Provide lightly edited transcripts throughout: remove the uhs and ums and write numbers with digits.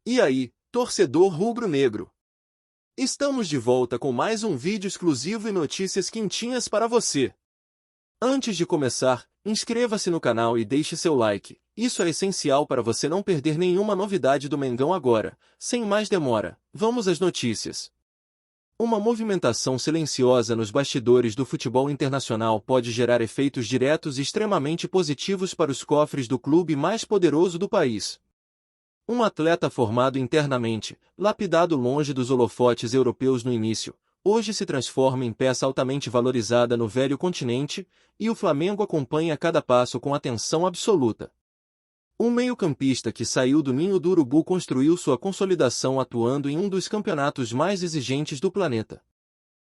E aí, torcedor rubro-negro? Estamos de volta com mais um vídeo exclusivo e notícias quentinhas para você. Antes de começar, inscreva-se no canal e deixe seu like. Isso é essencial para você não perder nenhuma novidade do Mengão agora. Sem mais demora, vamos às notícias. Uma movimentação silenciosa nos bastidores do futebol internacional pode gerar efeitos diretos e extremamente positivos para os cofres do clube mais poderoso do país. Um atleta formado internamente, lapidado longe dos holofotes europeus no início, hoje se transforma em peça altamente valorizada no velho continente, e o Flamengo acompanha cada passo com atenção absoluta. Um meio-campista que saiu do ninho do urubu construiu sua consolidação atuando em um dos campeonatos mais exigentes do planeta.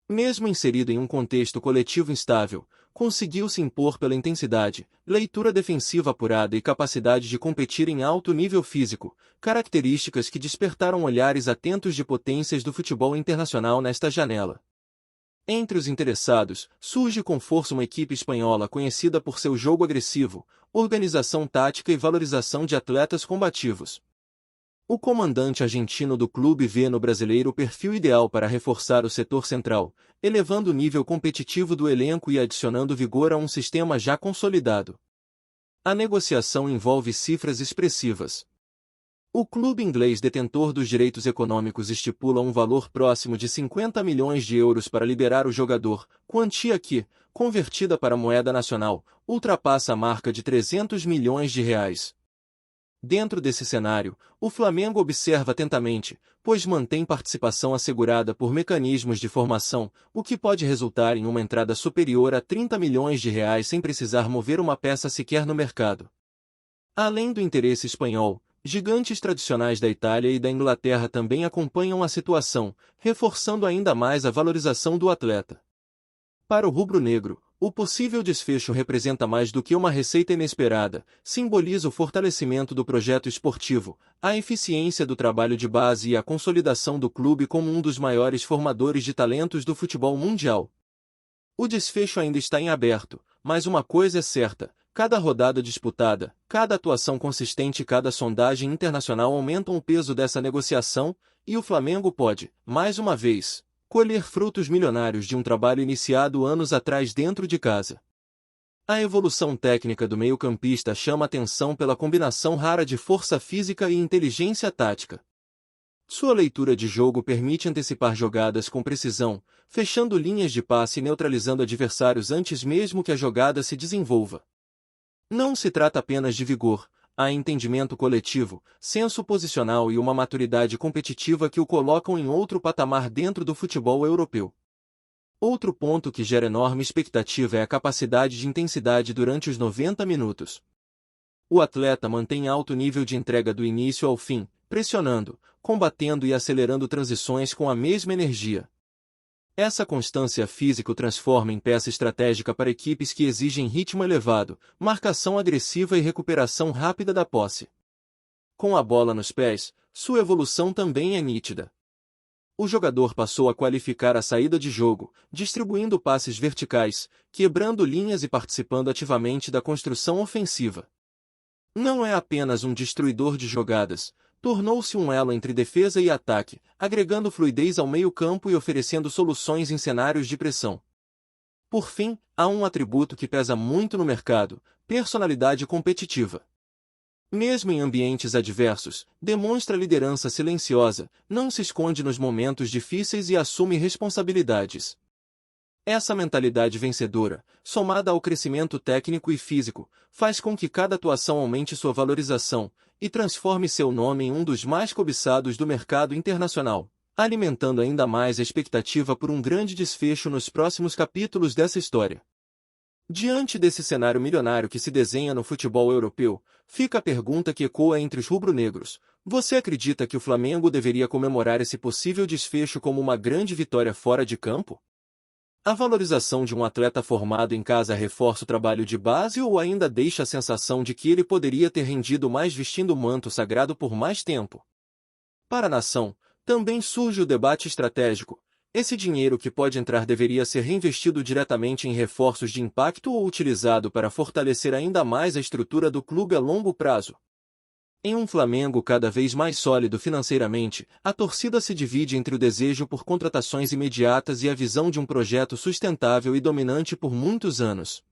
Mesmo inserido em um contexto coletivo instável, conseguiu se impor pela intensidade, leitura defensiva apurada e capacidade de competir em alto nível físico, características que despertaram olhares atentos de potências do futebol internacional nesta janela. Entre os interessados, surge com força uma equipe espanhola conhecida por seu jogo agressivo, organização tática e valorização de atletas combativos. O comandante argentino do clube vê no brasileiro o perfil ideal para reforçar o setor central, elevando o nível competitivo do elenco e adicionando vigor a um sistema já consolidado. A negociação envolve cifras expressivas. O clube inglês detentor dos direitos econômicos estipula um valor próximo de 50 milhões de euros para liberar o jogador, quantia que, convertida para moeda nacional, ultrapassa a marca de 300 milhões de reais. Dentro desse cenário, o Flamengo observa atentamente, pois mantém participação assegurada por mecanismos de formação, o que pode resultar em uma entrada superior a 30 milhões de reais sem precisar mover uma peça sequer no mercado. Além do interesse espanhol, gigantes tradicionais da Itália e da Inglaterra também acompanham a situação, reforçando ainda mais a valorização do atleta. Para o rubro-negro, o possível desfecho representa mais do que uma receita inesperada, simboliza o fortalecimento do projeto esportivo, a eficiência do trabalho de base e a consolidação do clube como um dos maiores formadores de talentos do futebol mundial. O desfecho ainda está em aberto, mas uma coisa é certa: cada rodada disputada, cada atuação consistente e cada sondagem internacional aumentam o peso dessa negociação, e o Flamengo pode, mais uma vez, colher frutos milionários de um trabalho iniciado anos atrás dentro de casa. A evolução técnica do meio-campista chama atenção pela combinação rara de força física e inteligência tática. Sua leitura de jogo permite antecipar jogadas com precisão, fechando linhas de passe e neutralizando adversários antes mesmo que a jogada se desenvolva. Não se trata apenas de vigor, há entendimento coletivo, senso posicional e uma maturidade competitiva que o colocam em outro patamar dentro do futebol europeu. Outro ponto que gera enorme expectativa é a capacidade de intensidade durante os 90 minutos. O atleta mantém alto nível de entrega do início ao fim, pressionando, combatendo e acelerando transições com a mesma energia. Essa constância física o transforma em peça estratégica para equipes que exigem ritmo elevado, marcação agressiva e recuperação rápida da posse. Com a bola nos pés, sua evolução também é nítida. O jogador passou a qualificar a saída de jogo, distribuindo passes verticais, quebrando linhas e participando ativamente da construção ofensiva. Não é apenas um destruidor de jogadas, tornou-se um elo entre defesa e ataque, agregando fluidez ao meio-campo e oferecendo soluções em cenários de pressão. Por fim, há um atributo que pesa muito no mercado: personalidade competitiva. Mesmo em ambientes adversos, demonstra liderança silenciosa, não se esconde nos momentos difíceis e assume responsabilidades. Essa mentalidade vencedora, somada ao crescimento técnico e físico, faz com que cada atuação aumente sua valorização e transforme seu nome em um dos mais cobiçados do mercado internacional, alimentando ainda mais a expectativa por um grande desfecho nos próximos capítulos dessa história. Diante desse cenário milionário que se desenha no futebol europeu, fica a pergunta que ecoa entre os rubro-negros: você acredita que o Flamengo deveria comemorar esse possível desfecho como uma grande vitória fora de campo? A valorização de um atleta formado em casa reforça o trabalho de base ou ainda deixa a sensação de que ele poderia ter rendido mais vestindo o manto sagrado por mais tempo? Para a nação, também surge o debate estratégico: esse dinheiro que pode entrar deveria ser reinvestido diretamente em reforços de impacto ou utilizado para fortalecer ainda mais a estrutura do clube a longo prazo? Em um Flamengo cada vez mais sólido financeiramente, a torcida se divide entre o desejo por contratações imediatas e a visão de um projeto sustentável e dominante por muitos anos.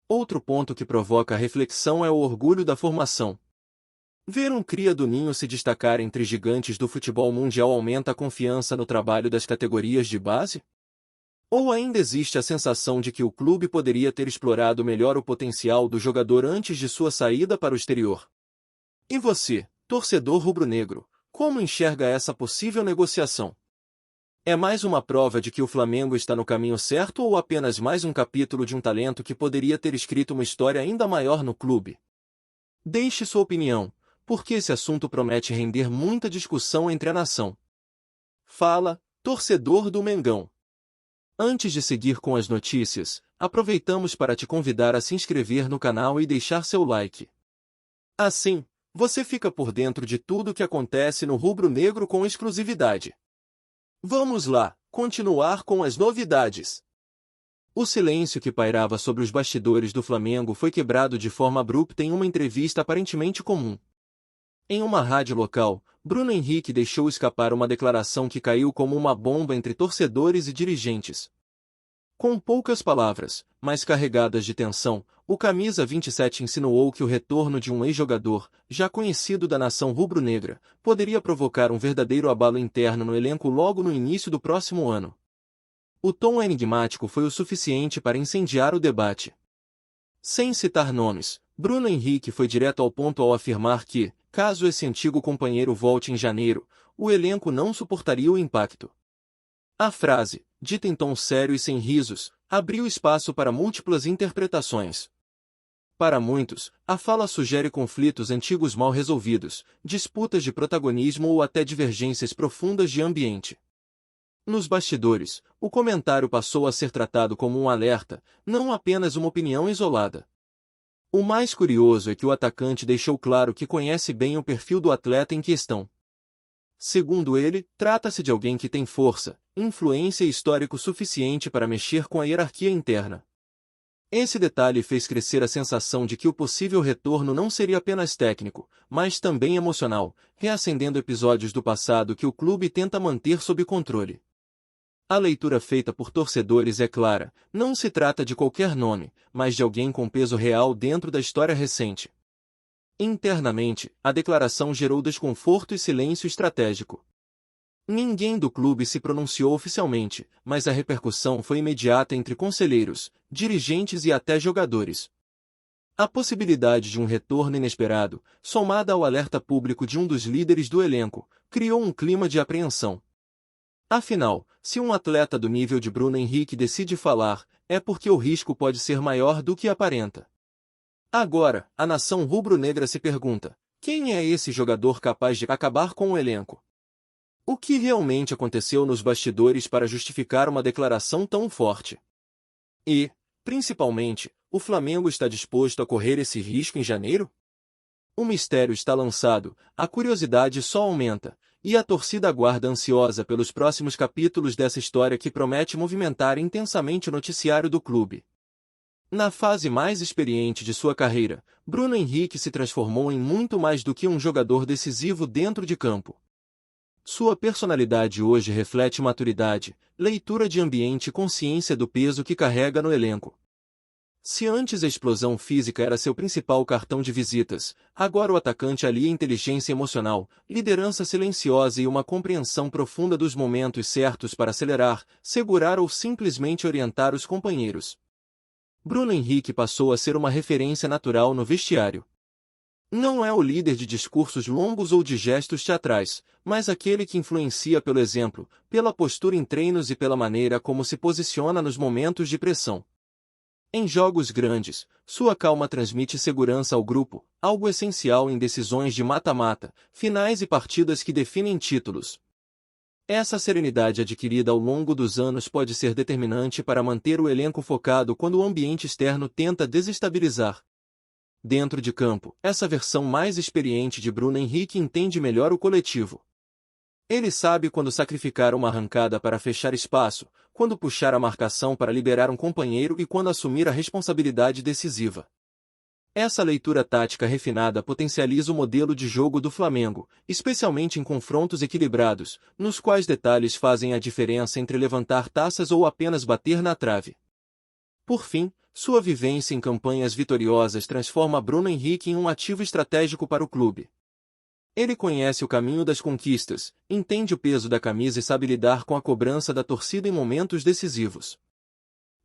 Outro ponto que provoca reflexão é o orgulho da formação. Ver um cria do Ninho se destacar entre gigantes do futebol mundial aumenta a confiança no trabalho das categorias de base? Ou ainda existe a sensação de que o clube poderia ter explorado melhor o potencial do jogador antes de sua saída para o exterior? E você, torcedor rubro-negro, como enxerga essa possível negociação? É mais uma prova de que o Flamengo está no caminho certo ou apenas mais um capítulo de um talento que poderia ter escrito uma história ainda maior no clube? Deixe sua opinião, porque esse assunto promete render muita discussão entre a nação. Fala, torcedor do Mengão. Antes de seguir com as notícias, aproveitamos para te convidar a se inscrever no canal e deixar seu like. Assim, você fica por dentro de tudo o que acontece no rubro-negro com exclusividade. Vamos lá, continuar com as novidades. O silêncio que pairava sobre os bastidores do Flamengo foi quebrado de forma abrupta em uma entrevista aparentemente comum. Em uma rádio local, Bruno Henrique deixou escapar uma declaração que caiu como uma bomba entre torcedores e dirigentes. Com poucas palavras, mas carregadas de tensão, o camisa 27 insinuou que o retorno de um ex-jogador, já conhecido da nação rubro-negra, poderia provocar um verdadeiro abalo interno no elenco logo no início do próximo ano. O tom enigmático foi o suficiente para incendiar o debate. Sem citar nomes, Bruno Henrique foi direto ao ponto ao afirmar que, caso esse antigo companheiro volte em janeiro, o elenco não suportaria o impacto. A frase, dita em tom sério e sem risos, abriu espaço para múltiplas interpretações. Para muitos, a fala sugere conflitos antigos mal resolvidos, disputas de protagonismo ou até divergências profundas de ambiente. Nos bastidores, o comentário passou a ser tratado como um alerta, não apenas uma opinião isolada. O mais curioso é que o atacante deixou claro que conhece bem o perfil do atleta em questão. Segundo ele, trata-se de alguém que tem força, influência e histórico suficiente para mexer com a hierarquia interna. Esse detalhe fez crescer a sensação de que o possível retorno não seria apenas técnico, mas também emocional, reacendendo episódios do passado que o clube tenta manter sob controle. A leitura feita por torcedores é clara, não se trata de qualquer nome, mas de alguém com peso real dentro da história recente. Internamente, a declaração gerou desconforto e silêncio estratégico. Ninguém do clube se pronunciou oficialmente, mas a repercussão foi imediata entre conselheiros, dirigentes e até jogadores. A possibilidade de um retorno inesperado, somada ao alerta público de um dos líderes do elenco, criou um clima de apreensão. Afinal, se um atleta do nível de Bruno Henrique decide falar, é porque o risco pode ser maior do que aparenta. Agora, a nação rubro-negra se pergunta: quem é esse jogador capaz de acabar com o elenco? O que realmente aconteceu nos bastidores para justificar uma declaração tão forte? E, principalmente, o Flamengo está disposto a correr esse risco em janeiro? O mistério está lançado, a curiosidade só aumenta, e a torcida aguarda ansiosa pelos próximos capítulos dessa história que promete movimentar intensamente o noticiário do clube. Na fase mais experiente de sua carreira, Bruno Henrique se transformou em muito mais do que um jogador decisivo dentro de campo. Sua personalidade hoje reflete maturidade, leitura de ambiente e consciência do peso que carrega no elenco. Se antes a explosão física era seu principal cartão de visitas, agora o atacante alia inteligência emocional, liderança silenciosa e uma compreensão profunda dos momentos certos para acelerar, segurar ou simplesmente orientar os companheiros. Bruno Henrique passou a ser uma referência natural no vestiário. Não é o líder de discursos longos ou de gestos teatrais, mas aquele que influencia pelo exemplo, pela postura em treinos e pela maneira como se posiciona nos momentos de pressão. Em jogos grandes, sua calma transmite segurança ao grupo, algo essencial em decisões de mata-mata, finais e partidas que definem títulos. Essa serenidade adquirida ao longo dos anos pode ser determinante para manter o elenco focado quando o ambiente externo tenta desestabilizar. Dentro de campo, essa versão mais experiente de Bruno Henrique entende melhor o coletivo. Ele sabe quando sacrificar uma arrancada para fechar espaço, quando puxar a marcação para liberar um companheiro e quando assumir a responsabilidade decisiva. Essa leitura tática refinada potencializa o modelo de jogo do Flamengo, especialmente em confrontos equilibrados, nos quais detalhes fazem a diferença entre levantar taças ou apenas bater na trave. Por fim, sua vivência em campanhas vitoriosas transforma Bruno Henrique em um ativo estratégico para o clube. Ele conhece o caminho das conquistas, entende o peso da camisa e sabe lidar com a cobrança da torcida em momentos decisivos.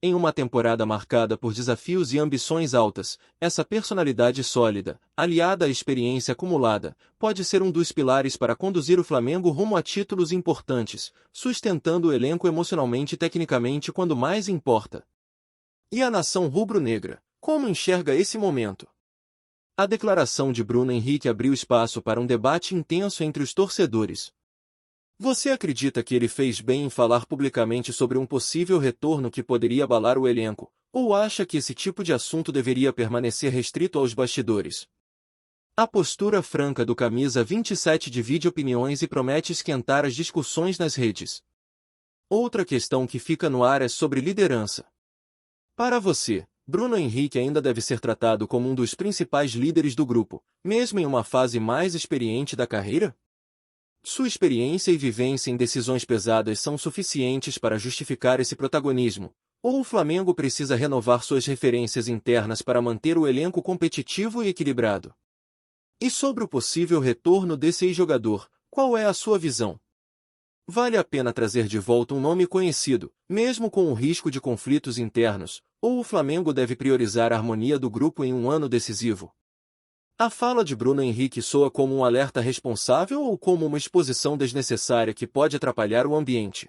Em uma temporada marcada por desafios e ambições altas, essa personalidade sólida, aliada à experiência acumulada, pode ser um dos pilares para conduzir o Flamengo rumo a títulos importantes, sustentando o elenco emocionalmente e tecnicamente quando mais importa. E a nação rubro-negra, como enxerga esse momento? A declaração de Bruno Henrique abriu espaço para um debate intenso entre os torcedores. Você acredita que ele fez bem em falar publicamente sobre um possível retorno que poderia abalar o elenco, ou acha que esse tipo de assunto deveria permanecer restrito aos bastidores? A postura franca do camisa 27 divide opiniões e promete esquentar as discussões nas redes. Outra questão que fica no ar é sobre liderança. Para você, Bruno Henrique ainda deve ser tratado como um dos principais líderes do grupo, mesmo em uma fase mais experiente da carreira? Sua experiência e vivência em decisões pesadas são suficientes para justificar esse protagonismo, ou o Flamengo precisa renovar suas referências internas para manter o elenco competitivo e equilibrado? E sobre o possível retorno desse ex-jogador, qual é a sua visão? Vale a pena trazer de volta um nome conhecido, mesmo com o risco de conflitos internos, ou o Flamengo deve priorizar a harmonia do grupo em um ano decisivo? A fala de Bruno Henrique soa como um alerta responsável ou como uma exposição desnecessária que pode atrapalhar o ambiente?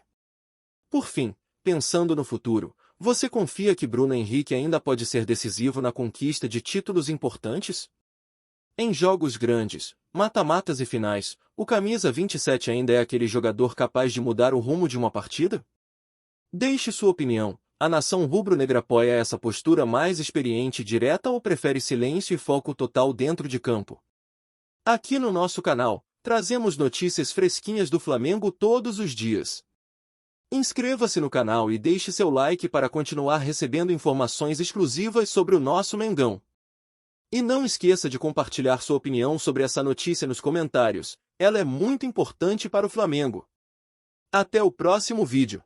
Por fim, pensando no futuro, você confia que Bruno Henrique ainda pode ser decisivo na conquista de títulos importantes? Em jogos grandes, mata-matas e finais, o camisa 27 ainda é aquele jogador capaz de mudar o rumo de uma partida? Deixe sua opinião. A nação rubro-negra apoia essa postura mais experiente e direta ou prefere silêncio e foco total dentro de campo? Aqui no nosso canal, trazemos notícias fresquinhas do Flamengo todos os dias. Inscreva-se no canal e deixe seu like para continuar recebendo informações exclusivas sobre o nosso Mengão. E não esqueça de compartilhar sua opinião sobre essa notícia nos comentários, ela é muito importante para o Flamengo. Até o próximo vídeo.